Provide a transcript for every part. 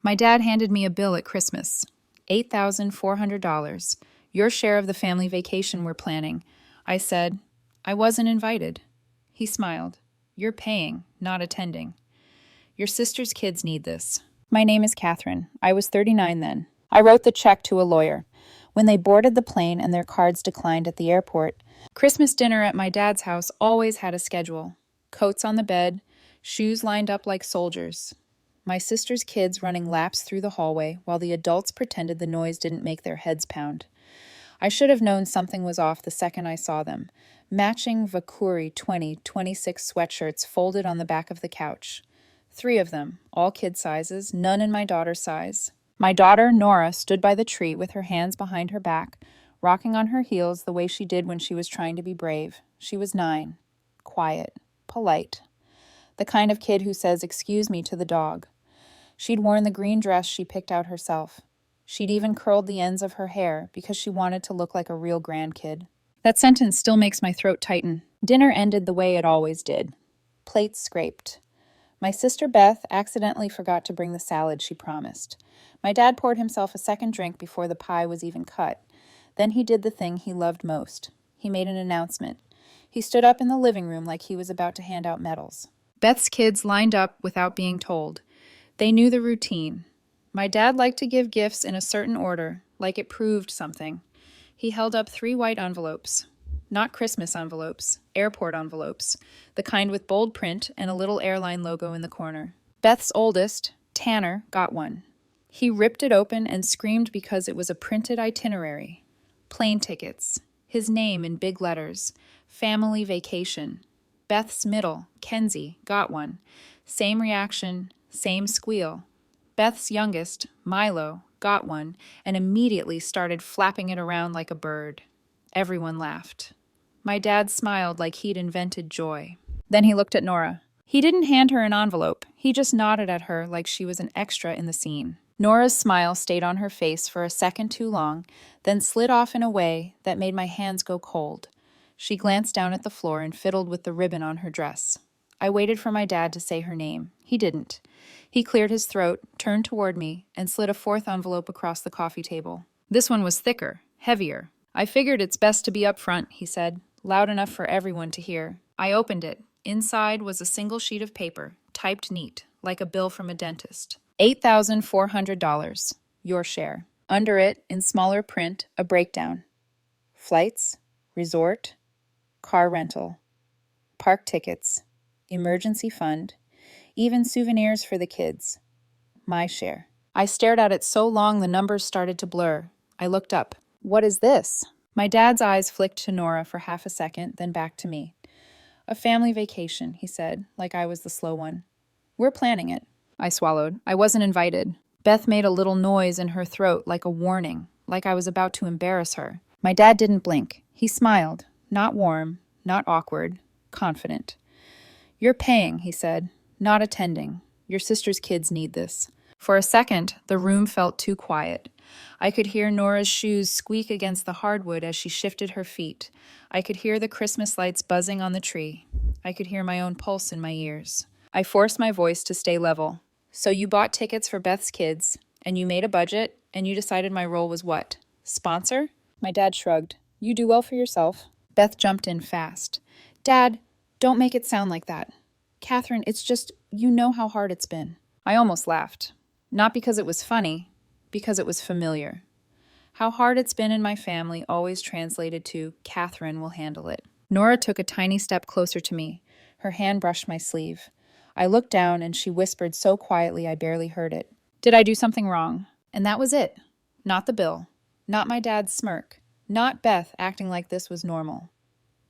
My dad handed me a bill at Christmas. $8,400. Your share of the family vacation we're planning. I said, I wasn't invited. He smiled. You're paying, not attending. Your sister's kids need this. My name is Catherine. I was 39 then. I wrote the check to a lawyer. When they boarded the plane and their cards declined at the airport, Christmas dinner at my dad's house always had a schedule. Coats on the bed, shoes lined up like soldiers. My sister's kids running laps through the hallway while the adults pretended the noise didn't make their heads pound. I should have known something was off the second I saw them. Matching Vacuri 2026 sweatshirts folded on the back of the couch. 3 of them, all kid sizes, none in my daughter's size. My daughter, Nora, stood by the tree with her hands behind her back, rocking on her heels the way she did when she was trying to be brave. She was 9. Quiet. Polite. The kind of kid who says, "Excuse me," to the dog. She'd worn the green dress she picked out herself. She'd even curled the ends of her hair because she wanted to look like a real grandkid. That sentence still makes my throat tighten. Dinner ended the way it always did. Plates scraped. My sister Beth accidentally forgot to bring the salad she promised. My dad poured himself a second drink before the pie was even cut. Then he did the thing he loved most. He made an announcement. He stood up in the living room like he was about to hand out medals. Beth's kids lined up without being told. They knew the routine. My dad liked to give gifts in a certain order, like it proved something. He held up 3 white envelopes. Not Christmas envelopes, airport envelopes, the kind with bold print and a little airline logo in the corner. Beth's oldest, Tanner, got one. He ripped it open and screamed because it was a printed itinerary. Plane tickets, his name in big letters, family vacation. Beth's middle, Kenzie, got one. Same reaction, same squeal. Beth's youngest, Milo, got one and immediately started flapping it around like a bird. Everyone laughed. My dad smiled like he'd invented joy. Then he looked at Nora. He didn't hand her an envelope. He just nodded at her like she was an extra in the scene. Nora's smile stayed on her face for a second too long, then slid off in a way that made my hands go cold. She glanced down at the floor and fiddled with the ribbon on her dress. I waited for my dad to say her name. He didn't. He cleared his throat, turned toward me, and slid a 4th envelope across the coffee table. This one was thicker, heavier. I figured it's best to be up front, he said, loud enough for everyone to hear. I opened it. Inside was a single sheet of paper, typed neat, like a bill from a dentist. $8,400. Your share. Under it, in smaller print, a breakdown. Flights, resort, car rental, park tickets, emergency fund, even souvenirs for the kids. My share. I stared at it so long the numbers started to blur. I looked up. What is this? My dad's eyes flicked to Nora for half a second, then back to me. A family vacation, he said, like I was the slow one. We're planning it. I swallowed. I wasn't invited. Beth made a little noise in her throat like a warning, like I was about to embarrass her. My dad didn't blink. He smiled. Not warm, not awkward, confident. You're paying, he said, not attending. Your sister's kids need this. For a second, the room felt too quiet. I could hear Nora's shoes squeak against the hardwood as she shifted her feet. I could hear the Christmas lights buzzing on the tree. I could hear my own pulse in my ears. I forced my voice to stay level. So you bought tickets for Beth's kids, and you made a budget, and you decided my role was what? Sponsor? My dad shrugged. You do well for yourself. Beth jumped in fast. Dad, don't make it sound like that. Catherine, it's just, you know how hard it's been. I almost laughed. Not because it was funny, because it was familiar. How hard it's been in my family always translated to, Catherine will handle it. Nora took a tiny step closer to me. Her hand brushed my sleeve. I looked down and she whispered so quietly I barely heard it. Did I do something wrong? And that was it. Not the bill. Not my dad's smirk. Not Beth acting like this was normal.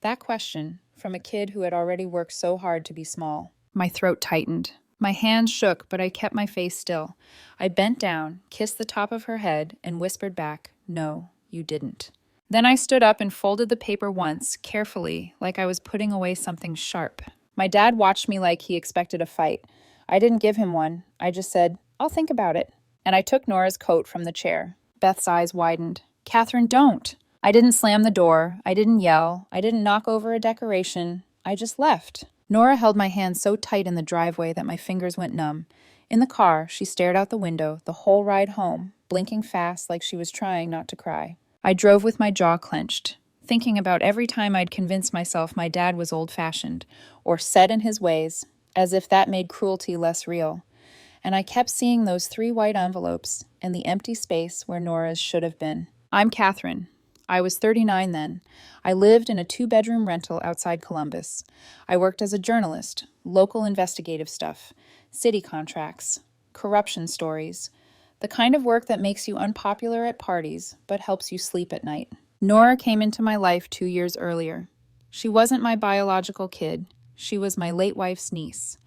That question, from a kid who had already worked so hard to be small. My throat tightened. My hands shook, but I kept my face still. I bent down, kissed the top of her head, and whispered back, No, you didn't. Then I stood up and folded the paper once, carefully, like I was putting away something sharp. My dad watched me like he expected a fight. I didn't give him one. I just said, I'll think about it. And I took Nora's coat from the chair. Beth's eyes widened. Catherine, don't. I didn't slam the door. I didn't yell. I didn't knock over a decoration. I just left. Nora held my hand so tight in the driveway that my fingers went numb. In the car, she stared out the window the whole ride home, blinking fast like she was trying not to cry. I drove with my jaw clenched, thinking about every time I'd convinced myself my dad was old-fashioned, or set in his ways, as if that made cruelty less real. And I kept seeing those 3 white envelopes and the empty space where Nora's should have been. I'm Catherine. I was 39 then. I lived in a 2-bedroom rental outside Columbus. I worked as a journalist, local investigative stuff, city contracts, corruption stories, the kind of work that makes you unpopular at parties but helps you sleep at night. Nora came into my life 2 years earlier. She wasn't my biological kid. She was my late wife's niece.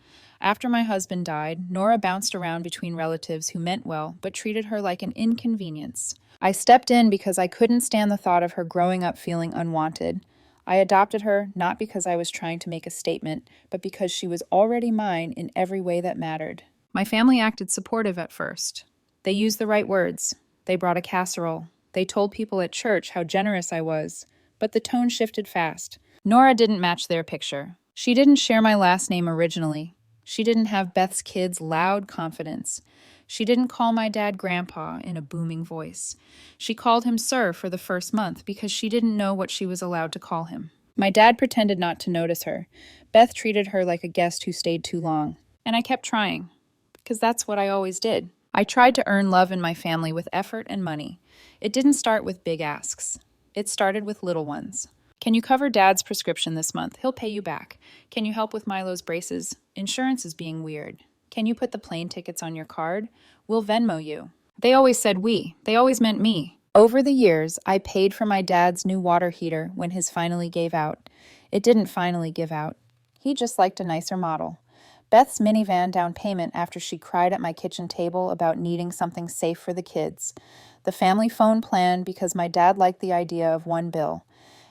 After my husband died, Nora bounced around between relatives who meant well but treated her like an inconvenience. I stepped in because I couldn't stand the thought of her growing up feeling unwanted. I adopted her not because I was trying to make a statement, but because she was already mine in every way that mattered. My family acted supportive at first. They used the right words. They brought a casserole. They told people at church how generous I was. But the tone shifted fast. Nora didn't match their picture. She didn't share my last name originally. She didn't have Beth's kids' loud confidence. She didn't call my dad Grandpa in a booming voice. She called him Sir for the first month because she didn't know what she was allowed to call him. My dad pretended not to notice her. Beth treated her like a guest who stayed too long. And I kept trying, because that's what I always did. I tried to earn love in my family with effort and money. It didn't start with big asks. It started with little ones. Can you cover Dad's prescription this month? He'll pay you back. Can you help with Milo's braces? Insurance is being weird. Can you put the plane tickets on your card? We'll Venmo you. They always said we. They always meant me. Over the years, I paid for my dad's new water heater when his finally gave out. It didn't finally give out. He just liked a nicer model. Beth's minivan down payment after she cried at my kitchen table about needing something safe for the kids. The family phone plan because my dad liked the idea of one bill.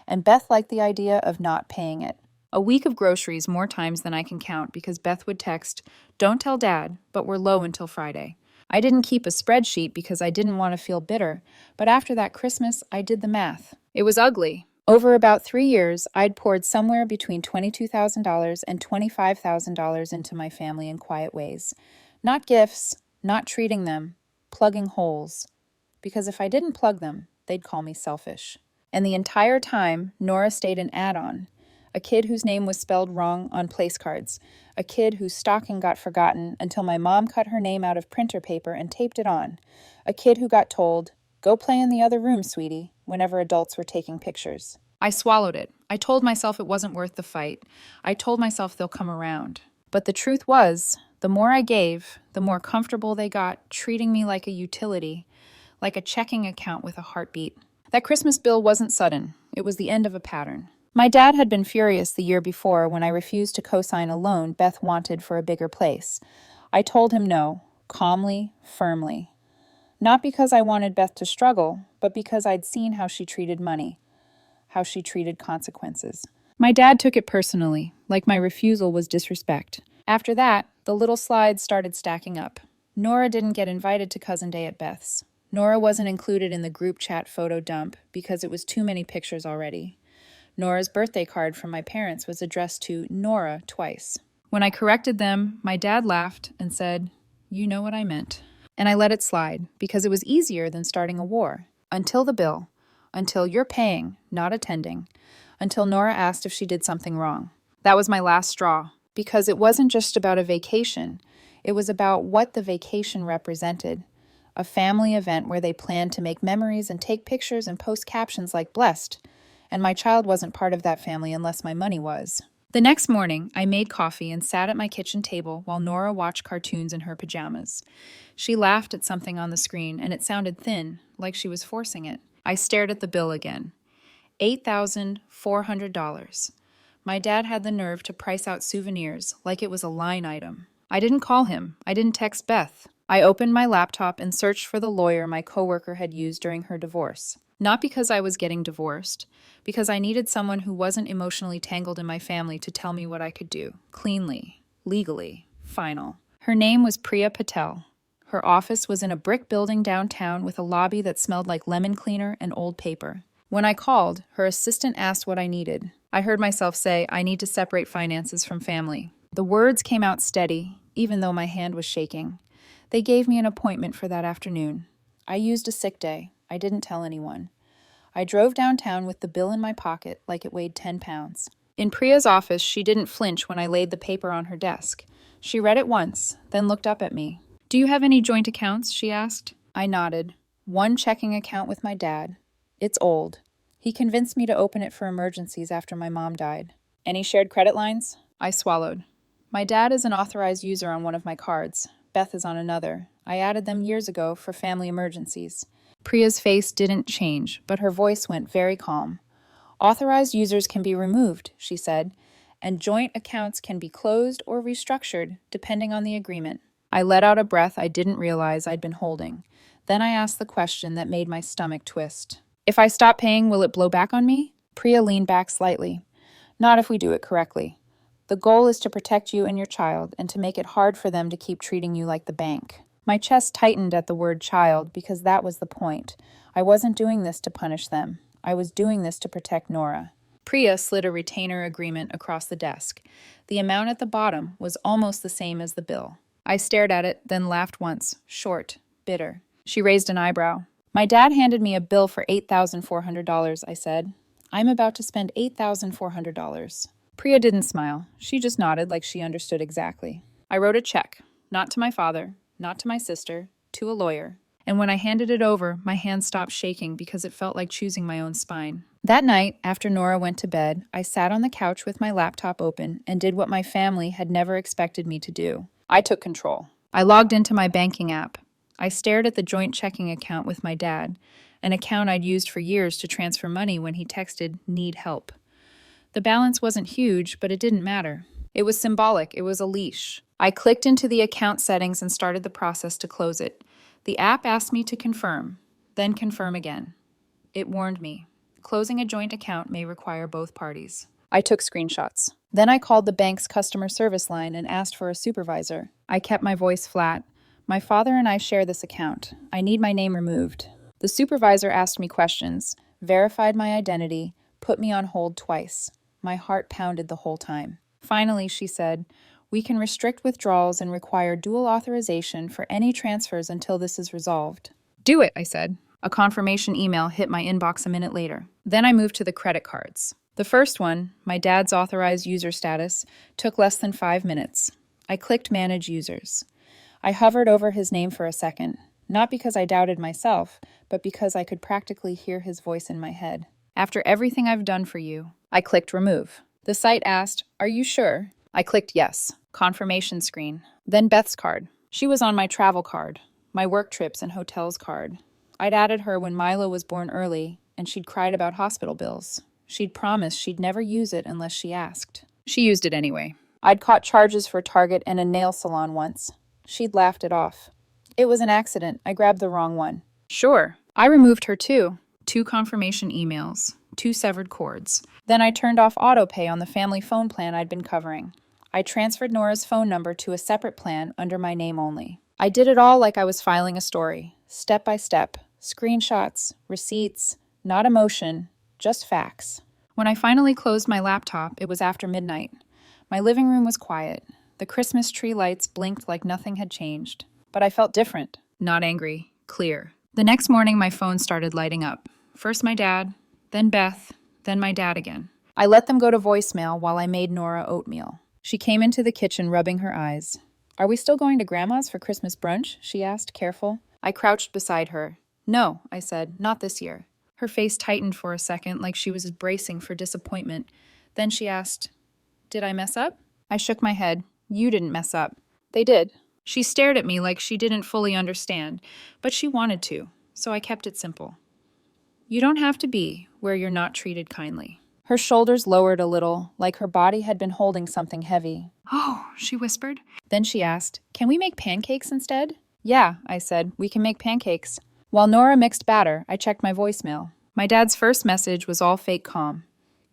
And Beth liked the idea of not paying it. A week of groceries more times than I can count because Beth would text, "Don't tell Dad, but we're low until Friday." I didn't keep a spreadsheet because I didn't want to feel bitter, but after that Christmas, I did the math. It was ugly. Over about 3 years, I'd poured somewhere between $22,000 and $25,000 into my family in quiet ways. Not gifts, not treating them, plugging holes. Because if I didn't plug them, they'd call me selfish. And the entire time, Nora stayed an add-on. A kid whose name was spelled wrong on place cards. A kid whose stocking got forgotten until my mom cut her name out of printer paper and taped it on. A kid who got told, "Go play in the other room, sweetie," whenever adults were taking pictures. I swallowed it. I told myself it wasn't worth the fight. I told myself they'll come around. But the truth was, the more I gave, the more comfortable they got, treating me like a utility, like a checking account with a heartbeat. That Christmas bill wasn't sudden. It was the end of a pattern. My dad had been furious the year before when I refused to co-sign a loan Beth wanted for a bigger place. I told him no, calmly, firmly. Not because I wanted Beth to struggle, but because I'd seen how she treated money, how she treated consequences. My dad took it personally, like my refusal was disrespect. After that, the little slides started stacking up. Nora didn't get invited to Cousin Day at Beth's. Nora wasn't included in the group chat photo dump because it was too many pictures already. Nora's birthday card from my parents was addressed to Nora twice. When I corrected them, my dad laughed and said, "You know what I meant." And I let it slide because it was easier than starting a war. Until the bill. Until you're paying, not attending. Until Nora asked if she did something wrong. That was my last straw. Because it wasn't just about a vacation. It was about what the vacation represented. A family event where they planned to make memories and take pictures and post captions like blessed. And my child wasn't part of that family unless my money was. The next morning, I made coffee and sat at my kitchen table while Nora watched cartoons in her pajamas. She laughed at something on the screen, and it sounded thin, like she was forcing it. I stared at the bill again. $8,400. My dad had the nerve to price out souvenirs like it was a line item. I didn't call him. I didn't text Beth. I opened my laptop and searched for the lawyer my coworker had used during her divorce. Not because I was getting divorced, because I needed someone who wasn't emotionally tangled in my family to tell me what I could do. Cleanly, legally, final. Her name was Priya Patel. Her office was in a brick building downtown with a lobby that smelled like lemon cleaner and old paper. When I called, her assistant asked what I needed. I heard myself say, "I need to separate finances from family." The words came out steady, even though my hand was shaking. They gave me an appointment for that afternoon. I used a sick day. I didn't tell anyone. I drove downtown with the bill in my pocket like it weighed 10 pounds. In Priya's office, she didn't flinch when I laid the paper on her desk. She read it once, then looked up at me. "Do you have any joint accounts?" she asked. I nodded. One checking account with my dad. It's old. He convinced me to open it for emergencies after my mom died. Any shared credit lines? I swallowed. My dad is an authorized user on one of my cards. Beth is on another. I added them years ago for family emergencies. Priya's face didn't change, but her voice went very calm. Authorized users can be removed, she said, and joint accounts can be closed or restructured depending on the agreement. I let out a breath I didn't realize I'd been holding. Then I asked the question that made my stomach twist. If I stop paying, will it blow back on me? Priya leaned back slightly. Not if we do it correctly. The goal is to protect you and your child and to make it hard for them to keep treating you like the bank. My chest tightened at the word child because that was the point. I wasn't doing this to punish them. I was doing this to protect Nora. Priya slid a retainer agreement across the desk. The amount at the bottom was almost the same as the bill. I stared at it, then laughed once, short, bitter. She raised an eyebrow. My dad handed me a bill for $8,400, I said. I'm about to spend $8,400. Priya didn't smile. She just nodded like she understood exactly. I wrote a check, not to my father, not to my sister, to a lawyer. And when I handed it over, my hand stopped shaking because it felt like choosing my own spine. That night, after Nora went to bed, I sat on the couch with my laptop open and did what my family had never expected me to do. I took control. I logged into my banking app. I stared at the joint checking account with my dad, an account I'd used for years to transfer money when he texted, "Need help." The balance wasn't huge, but it didn't matter. It was symbolic. It was a leash. I clicked into the account settings and started the process to close it. The app asked me to confirm, then confirm again. It warned me. Closing a joint account may require both parties. I took screenshots. Then I called the bank's customer service line and asked for a supervisor. I kept my voice flat. My father and I share this account. I need my name removed. The supervisor asked me questions, verified my identity, put me on hold twice. My heart pounded the whole time. Finally, she said, "We can restrict withdrawals and require dual authorization for any transfers until this is resolved." "Do it," I said. A confirmation email hit my inbox a minute later. Then I moved to the credit cards. The first one, my dad's authorized user status, took less than 5 minutes. I clicked Manage Users. I hovered over his name for a second, not because I doubted myself, but because I could practically hear his voice in my head. "After everything I've done for you," I clicked Remove. The site asked, "Are you sure?" I clicked Yes. Confirmation screen. Then Beth's card. She was on my travel card, my work trips and hotels card. I'd added her when Milo was born early, and she'd cried about hospital bills. She'd promised she'd never use it unless she asked. She used it anyway. I'd caught charges for Target and a nail salon once. She'd laughed it off. It was an accident. I grabbed the wrong one. Sure. I removed her too. 2 confirmation emails. 2 severed cords. Then I turned off autopay on the family phone plan I'd been covering. I transferred Nora's phone number to a separate plan under my name only. I did it all like I was filing a story, step by step. Screenshots, receipts, not emotion, just facts. When I finally closed my laptop, it was after midnight. My living room was quiet. The Christmas tree lights blinked like nothing had changed. But I felt different, not angry, clear. The next morning, my phone started lighting up. First my dad, then Beth, then my dad again. I let them go to voicemail while I made Nora oatmeal. She came into the kitchen rubbing her eyes. "Are we still going to Grandma's for Christmas brunch?" she asked, careful. I crouched beside her. "No," I said, "not this year." Her face tightened for a second, like she was bracing for disappointment. Then she asked, "Did I mess up?" I shook my head. "You didn't mess up." "They did." She stared at me like she didn't fully understand, but she wanted to, so I kept it simple. "You don't have to be where you're not treated kindly." Her shoulders lowered a little, like her body had been holding something heavy. "Oh," she whispered. Then she asked, "Can we make pancakes instead?" "Yeah," I said, "we can make pancakes." While Nora mixed batter, I checked my voicemail. My dad's first message was all fake calm.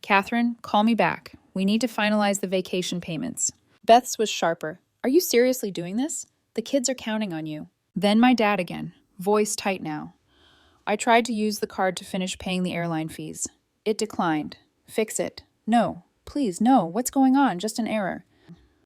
"Catherine, call me back. We need to finalize the vacation payments." Beth's was sharper. "Are you seriously doing this? The kids are counting on you." Then my dad again, voice tight now. I tried to use the card to finish paying the airline fees. It declined. "Fix it." "No. Please, no. What's going on? Just an error."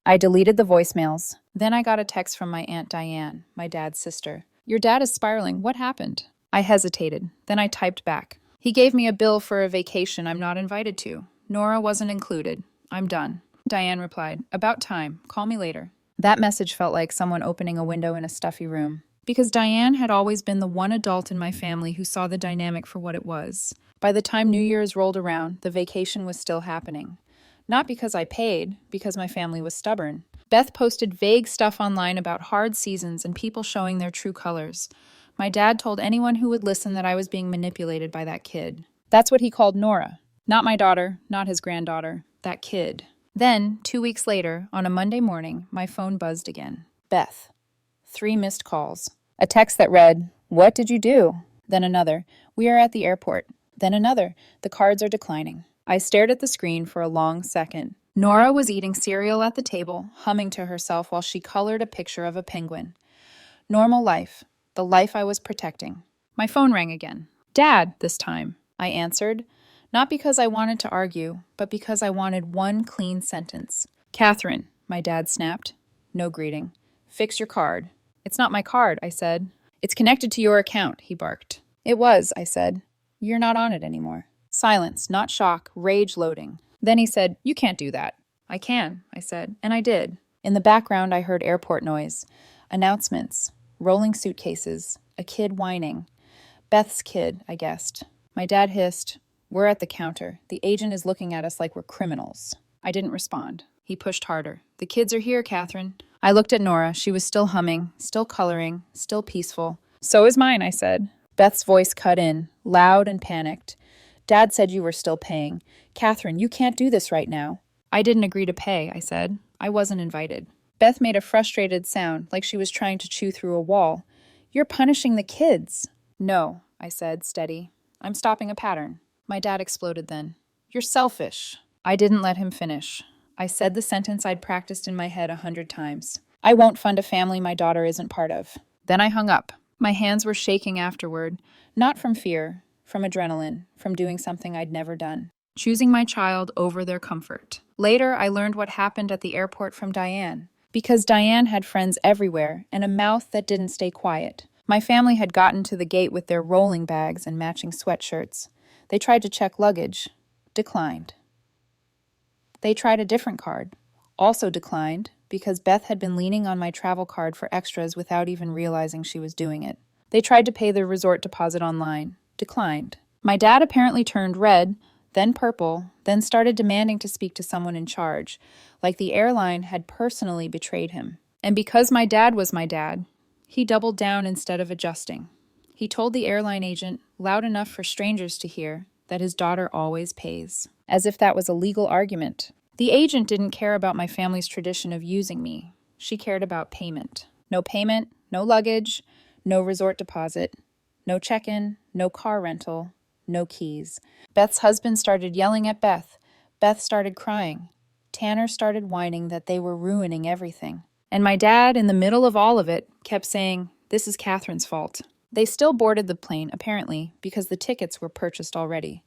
I deleted the voicemails. Then I got a text from my Aunt Diane, my dad's sister. Your dad is spiraling. What happened? I hesitated. Then I typed back. He gave me a bill for a vacation I'm not invited to. Nora wasn't included. I'm done. Diane replied, about time. Call me later. That message felt like someone opening a window in a stuffy room. Because Diane had always been the one adult in my family who saw the dynamic for what it was. By the time New Year's rolled around, the vacation was still happening. Not because I paid, because my family was stubborn. Beth posted vague stuff online about hard seasons and people showing their true colors. My dad told anyone who would listen that I was being manipulated by that kid. That's what he called Nora. Not my daughter, not his granddaughter. That kid. Then, 2 weeks later, on a Monday morning, my phone buzzed again. Beth. 3 missed calls. A text that read, "What did you do?" Then another, "We are at the airport." Then another, "The cards are declining." I stared at the screen for a long second. Nora was eating cereal at the table, humming to herself while she colored a picture of a penguin. Normal life, the life I was protecting. My phone rang again. Dad, this time. I answered, not because I wanted to argue, but because I wanted one clean sentence. Catherine, my dad snapped. No greeting. Fix your card. It's not my card, I said. It's connected to your account, he barked. It was, I said. You're not on it anymore. Silence, not shock, rage loading. Then he said, you can't do that. I can, I said, and I did. In the background, I heard airport noise, announcements, rolling suitcases, a kid whining. Beth's kid, I guessed. My dad hissed, we're at the counter. The agent is looking at us like we're criminals. I didn't respond. He pushed harder. The kids are here, Catherine. I looked at Nora. She was still humming, still coloring, still peaceful. So is mine, I said. Beth's voice cut in, loud and panicked. Dad said you were still paying. Catherine, you can't do this right now. I didn't agree to pay, I said. I wasn't invited. Beth made a frustrated sound, like she was trying to chew through a wall. You're punishing the kids. No, I said, steady. I'm stopping a pattern. My dad exploded then. You're selfish. I didn't let him finish. I said the sentence I'd practiced in my head 100 times. I won't fund a family my daughter isn't part of. Then I hung up. My hands were shaking afterward, not from fear, from adrenaline, from doing something I'd never done. Choosing my child over their comfort. Later, I learned what happened at the airport from Diane. Because Diane had friends everywhere and a mouth that didn't stay quiet. My family had gotten to the gate with their rolling bags and matching sweatshirts. They tried to check luggage. Declined. They tried a different card. Also declined, because Beth had been leaning on my travel card for extras without even realizing she was doing it. They tried to pay their resort deposit online. Declined. My dad apparently turned red, then purple, then started demanding to speak to someone in charge, like the airline had personally betrayed him. And because my dad was my dad, he doubled down instead of adjusting. He told the airline agent, loud enough for strangers to hear, that his daughter always pays. As if that was a legal argument. The agent didn't care about my family's tradition of using me. She cared about payment. No payment, no luggage, no resort deposit, no check-in, no car rental, no keys. Beth's husband started yelling at Beth. Beth started crying. Tanner started whining that they were ruining everything. And my dad, in the middle of all of it, kept saying, this is Catherine's fault. They still boarded the plane, apparently, because the tickets were purchased already.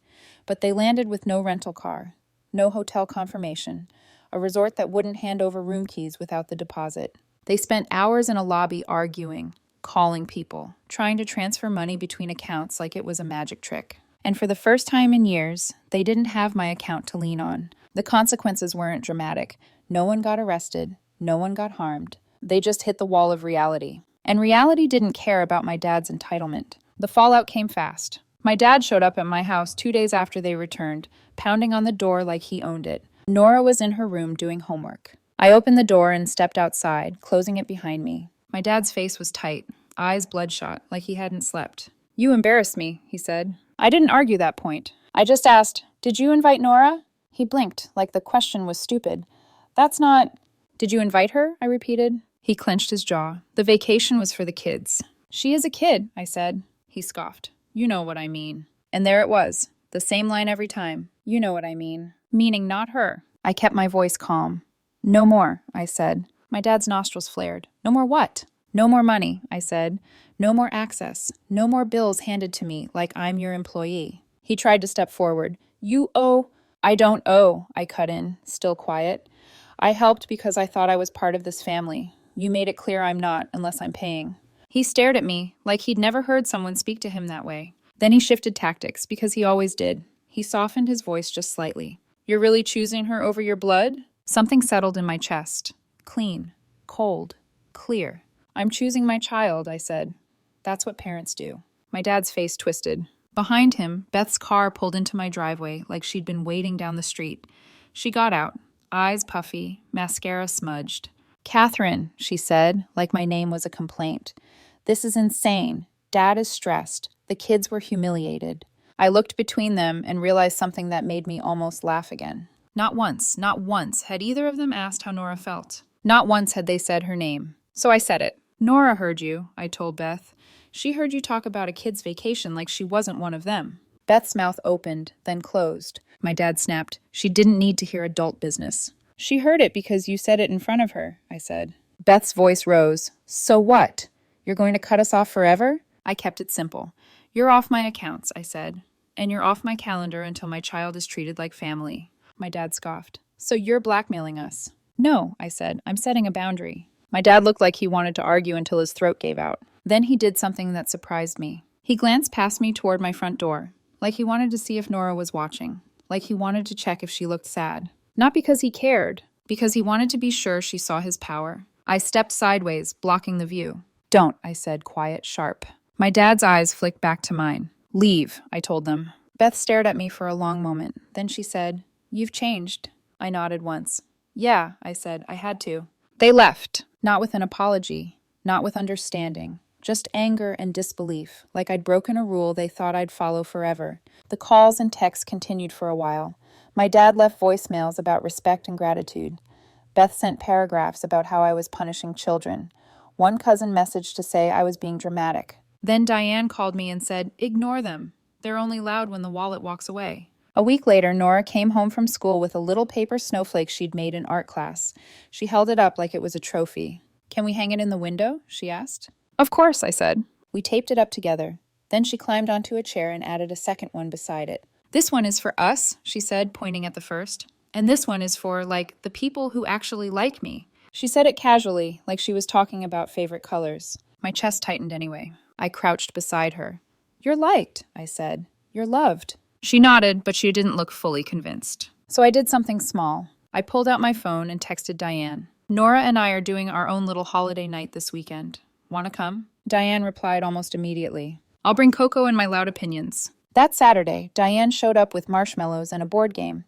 But they landed with no rental car, no hotel confirmation, a resort that wouldn't hand over room keys without the deposit. They spent hours in a lobby arguing, calling people, trying to transfer money between accounts like it was a magic trick. And for the first time in years, they didn't have my account to lean on. The consequences weren't dramatic. No one got arrested. No one got harmed. They just hit the wall of reality. And reality didn't care about my dad's entitlement. The fallout came fast. My dad showed up at my house 2 days after they returned, pounding on the door like he owned it. Nora was in her room doing homework. I opened the door and stepped outside, closing it behind me. My dad's face was tight, eyes bloodshot, like he hadn't slept. You embarrassed me, he said. I didn't argue that point. I just asked, did you invite Nora? He blinked, like the question was stupid. That's not... Did you invite her? I repeated. He clenched his jaw. The vacation was for the kids. She is a kid, I said. He scoffed. You know what I mean. And there it was. The same line every time. You know what I mean. Meaning not her. I kept my voice calm. No more, I said. My dad's nostrils flared. No more what? No more money, I said. No more access. No more bills handed to me like I'm your employee. He tried to step forward. You owe... I don't owe, I cut in, still quiet. I helped because I thought I was part of this family. You made it clear I'm not, unless I'm paying. He stared at me like he'd never heard someone speak to him that way. Then he shifted tactics, because he always did. He softened his voice just slightly. You're really choosing her over your blood? Something settled in my chest. Clean, cold, clear. I'm choosing my child, I said. That's what parents do. My dad's face twisted. Behind him, Beth's car pulled into my driveway like she'd been waiting down the street. She got out, eyes puffy, mascara smudged. Catherine, she said, like my name was a complaint. This is insane. Dad is stressed. The kids were humiliated. I looked between them and realized something that made me almost laugh again. Not once had either of them asked how Nora felt. Not once had they said her name. So I said it. Nora heard you, I told Beth. She heard you talk about a kid's vacation like she wasn't one of them. Beth's mouth opened, then closed. My dad snapped. She didn't need to hear adult business. She heard it because you said it in front of her, I said. Beth's voice rose. So what? You're going to cut us off forever? I kept it simple. You're off my accounts, I said. And you're off my calendar until my child is treated like family. My dad scoffed. So you're blackmailing us? No, I said. I'm setting a boundary. My dad looked like he wanted to argue until his throat gave out. Then he did something that surprised me. He glanced past me toward my front door, like he wanted to see if Nora was watching, like he wanted to check if she looked sad. Not because he cared, because he wanted to be sure she saw his power. I stepped sideways, blocking the view. Don't, I said, quiet, sharp. My dad's eyes flicked back to mine. Leave, I told them. Beth stared at me for a long moment. Then she said, You've changed. I nodded once. Yeah, I said, I had to. They left, not with an apology, not with understanding. Just anger and disbelief, like I'd broken a rule they thought I'd follow forever. The calls and texts continued for a while. My dad left voicemails about respect and gratitude. Beth sent paragraphs about how I was punishing children. One cousin messaged to say I was being dramatic. Then Diane called me and said, Ignore them. They're only loud when the wallet walks away. A week later, Nora came home from school with a little paper snowflake she'd made in art class. She held it up like it was a trophy. Can we hang it in the window? She asked. Of course, I said. We taped it up together. Then she climbed onto a chair and added a second one beside it. This one is for us, she said, pointing at the first. And this one is for, the people who actually like me. She said it casually, like she was talking about favorite colors. My chest tightened anyway. I crouched beside her. You're liked, I said. You're loved. She nodded, but she didn't look fully convinced. So I did something small. I pulled out my phone and texted Diane. Nora and I are doing our own little holiday night this weekend. Want to come? Diane replied almost immediately. I'll bring cocoa and my loud opinions. That Saturday, Diane showed up with marshmallows and a board game.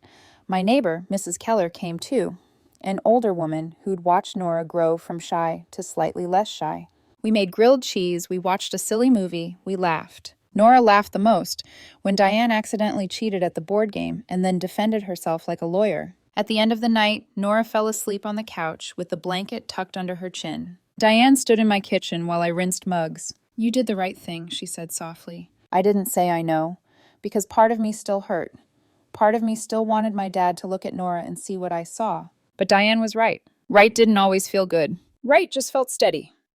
My neighbor, Mrs. Keller, came too. An older woman who'd watched Nora grow from shy to slightly less shy. We made grilled cheese, we watched a silly movie, we laughed. Nora laughed the most when Diane accidentally cheated at the board game and then defended herself like a lawyer. At the end of the night, Nora fell asleep on the couch with the blanket tucked under her chin. Diane stood in my kitchen while I rinsed mugs. You did the right thing, she said softly. I didn't say I know, because part of me still hurt. Part of me still wanted my dad to look at Nora and see what I saw. But Diane was right. Right didn't always feel good. Right just felt steady.